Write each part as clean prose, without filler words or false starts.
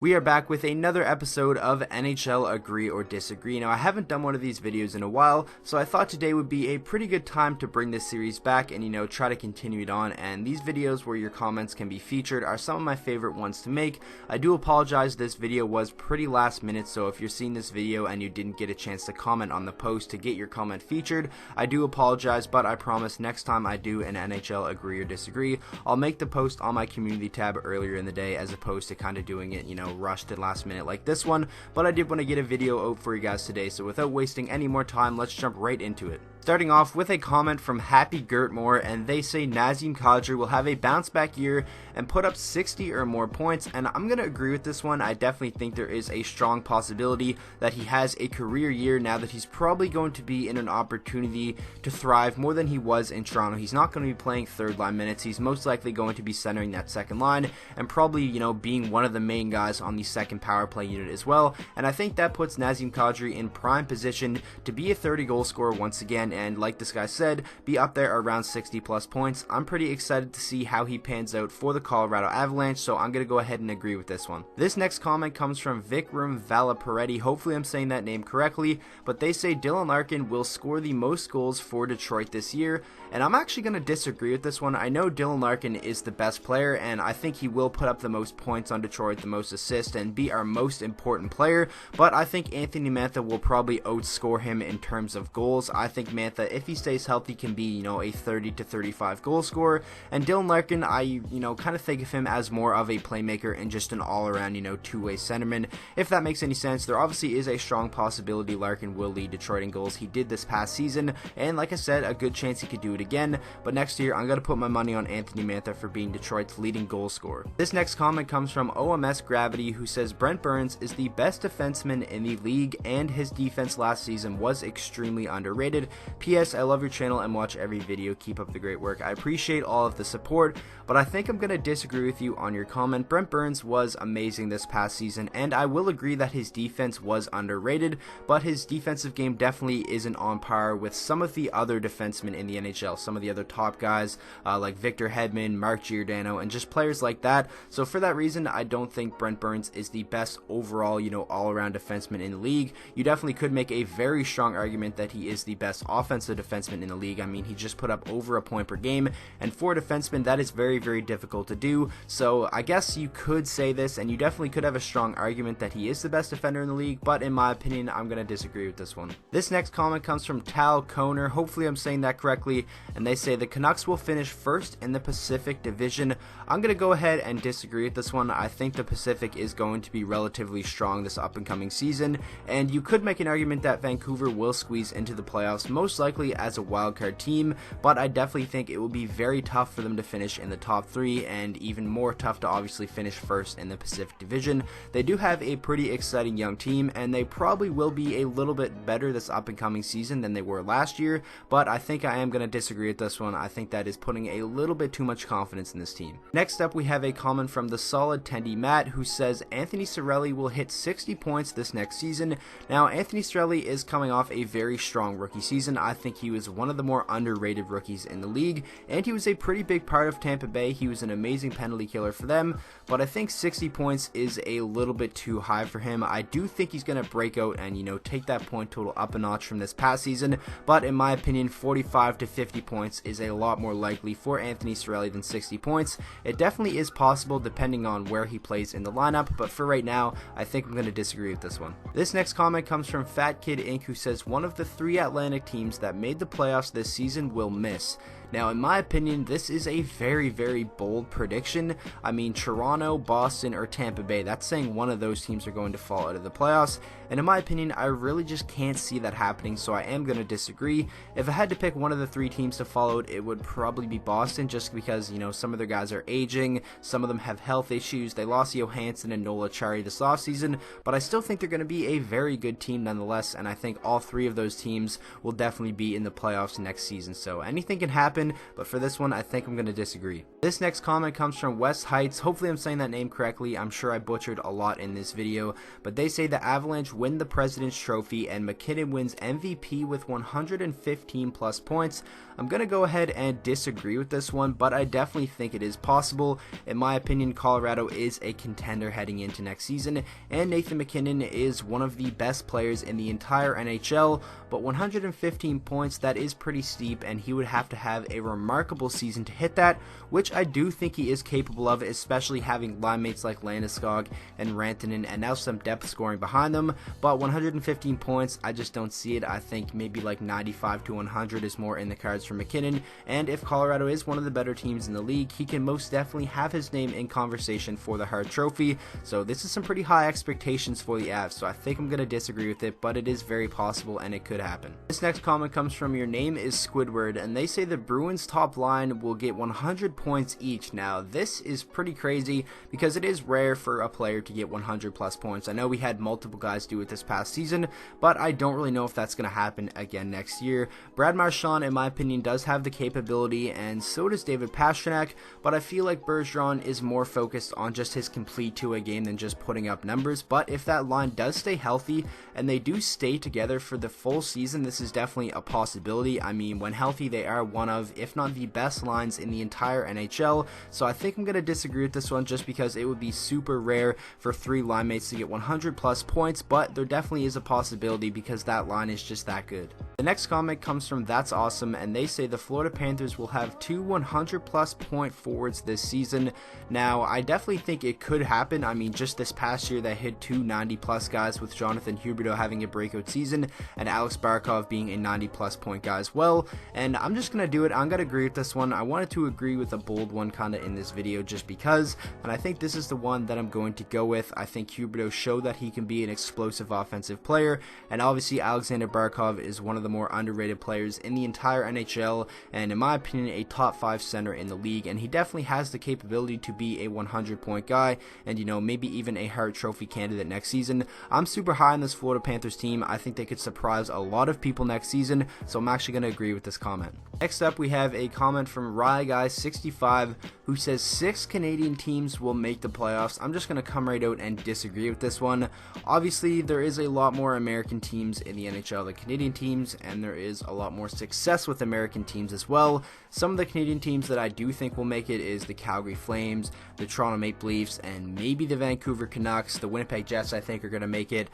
We are back with another episode of NHL Agree or Disagree. Now, I haven't done one of these videos in a while, so I thought today would be a pretty good time to bring this series back and, try to continue it on. And these videos where your comments can be featured are some of my favorite ones to make. I do apologize, this video was pretty last minute, so if you're seeing this video and you didn't get a chance to comment on the post to get your comment featured, I do apologize, but I promise next time I do an NHL Agree or Disagree, I'll make the post on my community tab earlier in the day as opposed to kind of doing it, rushed at last minute like this one. But I did want to get a video out for you guys today, so without wasting any more time, let's jump right into it. Starting off with a comment from Happy Gertmore, and they say Nazem Kadri will have a bounce back year and put up 60 or more points, and I'm going to agree with this one. I definitely think there is a strong possibility that he has a career year now that he's probably going to be in an opportunity to thrive more than he was in Toronto. He's not going to be playing third line minutes. He's most likely going to be centering that second line and probably, being one of the main guys on the second power play unit as well, and I think that puts Nazem Kadri in prime position to be a 30 goal scorer once again, and like this guy said, be up there around 60 plus points. I'm pretty excited to see how he pans out for the Colorado Avalanche, so I'm going to go ahead and agree with this one. This next comment comes from Vikram Vallapareddy. Hopefully I'm saying that name correctly, but they say Dylan Larkin will score the most goals for Detroit this year, and I'm actually going to disagree with this one. I know Dylan Larkin is the best player, and I think he will put up the most points on Detroit, the most assists, and be our most important player, but I think Anthony Mantha will probably outscore him in terms of goals. I think Mantha, if he stays healthy, can be, a 30 to 35 goal scorer, and Dylan Larkin, I, kind of think of him as more of a playmaker and just an all-around, two-way centerman, if that makes any sense. There obviously is a strong possibility Larkin will lead Detroit in goals. He did this past season, and like I said, a good chance he could do it again, but next year I'm going to put my money on Anthony Mantha for being Detroit's leading goal scorer. This next comment comes from OMS GRAVITY, who says Brent Burns is the best defenseman in the league and his defense last season was extremely underrated. P.S. I love your channel and watch every video. Keep up the great work. I appreciate all of the support, but I think I'm going to disagree with you on your comment. Brent Burns was amazing this past season, and I will agree that his defense was underrated, but his defensive game definitely isn't on par with some of the other defensemen in the NHL, some of the other top guys like Victor Hedman, Mark Giordano, and just players like that. So for that reason, I don't think Brent Burns is the best overall, all-around defenseman in the league. You definitely could make a very strong argument that he is the best offensive defenseman in the league. I mean, he just put up over a point per game, and for a defenseman, that is very, very difficult to do. So I guess you could say this, and you definitely could have a strong argument that he is the best defender in the league, but in my opinion, I'm going to disagree with this one. This next comment comes from Tal Kooner. Hopefully I'm saying that correctly, and they say the Canucks will finish first in the Pacific Division. I'm going to go ahead and disagree with this one. I think the Pacific is going to be relatively strong this up and coming season, and you could make an argument that Vancouver will squeeze into the playoffs, most likely as a wildcard team, but I definitely think it will be very tough for them to finish in the top three, and even more tough to obviously finish first in the Pacific Division. They do have a pretty exciting young team, and they probably will be a little bit better this up and coming season than they were last year, but I think I am going to disagree with this one. I think that is putting a little bit too much confidence in this team. Next up, we have a comment from TheSolid Tendy Mat, who says Anthony Cireli will hit 60 points this next season. Now, Anthony Cireli is coming off a very strong rookie season. I think he was one of the more underrated rookies in the league, and he was a pretty big part of Tampa Bay. He was an amazing penalty killer for them, but I think 60 points is a little bit too high for him. I do think he's going to break out and, take that point total up a notch from this past season, but in my opinion, 45 to 50 points is a lot more likely for Anthony Cireli than 60 points. It definitely is possible depending on where he plays in the lineup, but for right now, I think I'm going to disagree with this one. This next comment comes from Fat Kid Inc., who says one of the three Atlantic teams that made the playoffs this season will miss. Now, in my opinion, this is a very, very bold prediction. I mean, Toronto, Boston, or Tampa Bay, that's saying one of those teams are going to fall out of the playoffs, and in my opinion, I really just can't see that happening, so I am going to disagree. If I had to pick one of the three teams to follow it, it would probably be Boston, just because, some of their guys are aging, some of them have health issues, they lost Johansson and Nola Chari this offseason, but I still think they're going to be a very good team nonetheless, and I think all three of those teams will definitely definitely be in the playoffs next season. So anything can happen, but for this one, I think I'm going to disagree. This next comment comes from West Heights. Hopefully I'm saying that name correctly. I'm sure I butchered a lot in this video, but they say the Avalanche win the President's Trophy and MacKinnon wins MVP with 115 plus points. I'm going to go ahead and disagree with this one, but I definitely think it is possible. In my opinion, Colorado is a contender heading into next season, and Nathan MacKinnon is one of the best players in the entire NHL, but 115 points, that is pretty steep, and he would have to have a remarkable season to hit that, which I do think he is capable of, especially having line mates like Landeskog and Rantanen and now some depth scoring behind them. But 115 points, I just don't see it. I think maybe like 95 to 100 is more in the cards for MacKinnon, and if Colorado is one of the better teams in the league, he can most definitely have his name in conversation for the Hart Trophy. So this is some pretty high expectations for the Avs, so I think I'm going to disagree with it, but it is very possible and it could happen. This next comment comes from Your Name is Squidward, and they say the Bruins top line will get 100 points each. Now this is pretty crazy because it is rare for a player to get 100 plus points. I know we had multiple guys do it this past season, but I don't really know if that's going to happen again next year. Brad Marchand, in my opinion, does have the capability, and so does David Pastrnak, but I feel like Bergeron is more focused on just his complete two-way game than just putting up numbers. But if that line does stay healthy and they do stay together for the full season, this is definitely a possibility. I mean, when healthy, they are one of, if not the best lines in the entire NHL, so I think I'm going to disagree with this one just because it would be super rare for three line mates to get 100 plus points, but there definitely is a possibility because that line is just that good. The next comment comes from That's Awesome, and they say the Florida Panthers will have two 100 plus point forwards this season. Now, I definitely think it could happen. I mean, just this past year they hit two 90 plus guys, with Jonathan Huberdeau having a breakout season and Alex Barkov being a 90 plus point guy as well. And I'm just going to do it. I'm going to agree with this one. I wanted to agree with a bold one kind of in this video just because, and I think this is the one that I'm going to go with. I think Huberdeau showed that he can be an explosive offensive player, and obviously Alexander Barkov is one of the more underrated players in the entire NHL, and in my opinion a top 5 center in the league, and he definitely has the capability to be a 100 point guy and, you know, maybe even a Hart Trophy candidate next season. I'm super high on this Florida Panthers team. I think they could surprise a lot of people next season, so I'm actually going to agree with this comment. Next up, we have a comment from RyGuy 65 who says 6 Canadian teams will make the playoffs. I'm just going to come right out and disagree with this one. Obviously, there is a lot more American teams in the NHL than Canadian teams, and there is a lot more success with American teams as well. Some of the Canadian teams that I do think will make it is the Calgary Flames, the Toronto Maple Leafs, and maybe the Vancouver Canucks. The Winnipeg Jets I think are going to make it.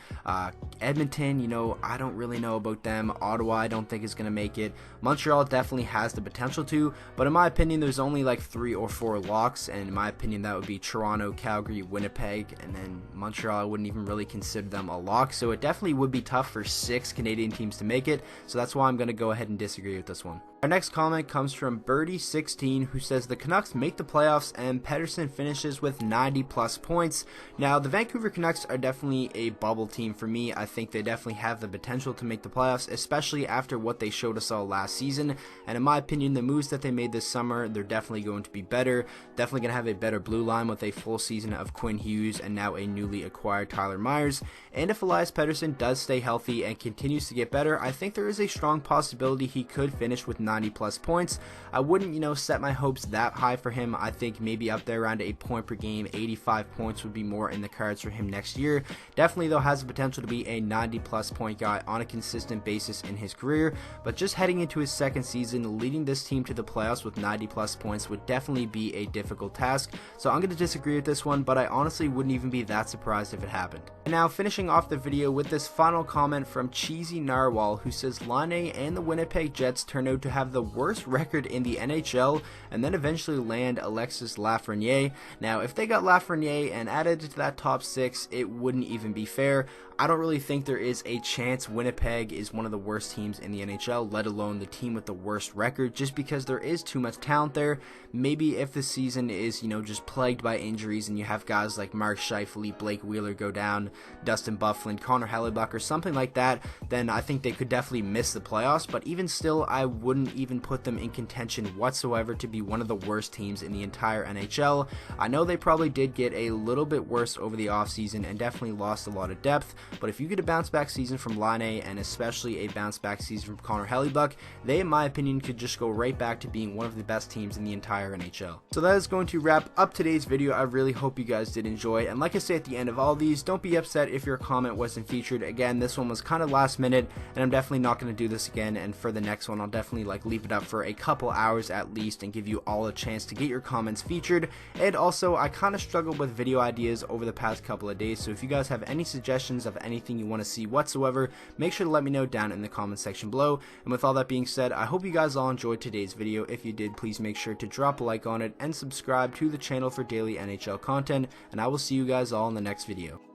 Edmonton, you know, I don't really know about them. Ottawa I don't think is going to make it. Montreal definitely has the potential to, but in my opinion there's only like 3 or 4 locks, and in my opinion that would be Toronto, Calgary, Winnipeg, and then Montreal. I wouldn't even really consider them a lock, so it definitely would be tough for 6 Canadian teams to make it, so that's why I'm going to go ahead and disagree with this one. Our next comment comes from Birdy16 who says the Canucks make the playoffs and Pettersson finishes with 90 plus points. Now the Vancouver Canucks are definitely a bubble team for me. I think they definitely have the potential to make the playoffs, especially after what they showed us all last season, and in my opinion the moves that they made this summer, they're definitely going to be better. Definitely going to have a better blue line with a full season of Quinn Hughes and now a newly acquired Tyler Myers, and if Elias Pettersson does stay healthy and continues to get better, I think there is a strong possibility he could finish with 90 plus points. I wouldn't, you know, set my hopes that high for him. I think maybe up there around a point per game, 85 points would be more in the cards for him next year. Definitely though has the potential to be a 90 plus point guy on a consistent basis in his career, but just heading into his second season, leading this team to the playoffs with 90 plus points would definitely be a difficult task, so I'm going to disagree with this one, but I honestly wouldn't even be that surprised if it happened. And now finishing off the video with this final comment from Cheesy Narwhal who says Laine and the Winnipeg Jets turn out to have the worst record in the NHL and then eventually land Alexis Lafreniere. Now if they got Lafreniere and added to that top 6, it wouldn't even be fair. I don't really think there is a chance Winnipeg is one of the worst teams in the NHL, let alone the team with the worst record, just because there is too much talent there. Maybe if the season is, you know, just plagued by injuries and you have guys like Mark Scheifele, Blake Wheeler go down, Dustin Byfuglien, Connor Hellebuyck, or something like that, then I think they could definitely miss the playoffs. But even still, I wouldn't even put them in contention whatsoever to be one of the worst teams in the entire NHL. I know they probably did get a little bit worse over the offseason and definitely lost a lot of depth, but if you get a bounce back season from Laine and especially a bounce back season from Connor Hellebuyck, they in my opinion could just go right back to being one of the best teams in the entire NHL. So that is going to wrap up today's video. I really hope you guys did enjoy, and like I say at the end of all these, don't be upset if your comment wasn't featured. Again, this one was kind of last minute, and I'm definitely not going to do this again, and for the next one I'll definitely leave it up for a couple hours at least and give you all a chance to get your comments featured. And also, I kind of struggled with video ideas over the past couple of days, so if you guys have any suggestions of anything you want to see whatsoever, make sure to let me know down in the comment section below. And with all that being said, I hope you guys all enjoyed today's video. If you did, please make sure to drop a like on it and subscribe to the channel for daily NHL content, and I will see you guys all in the next video.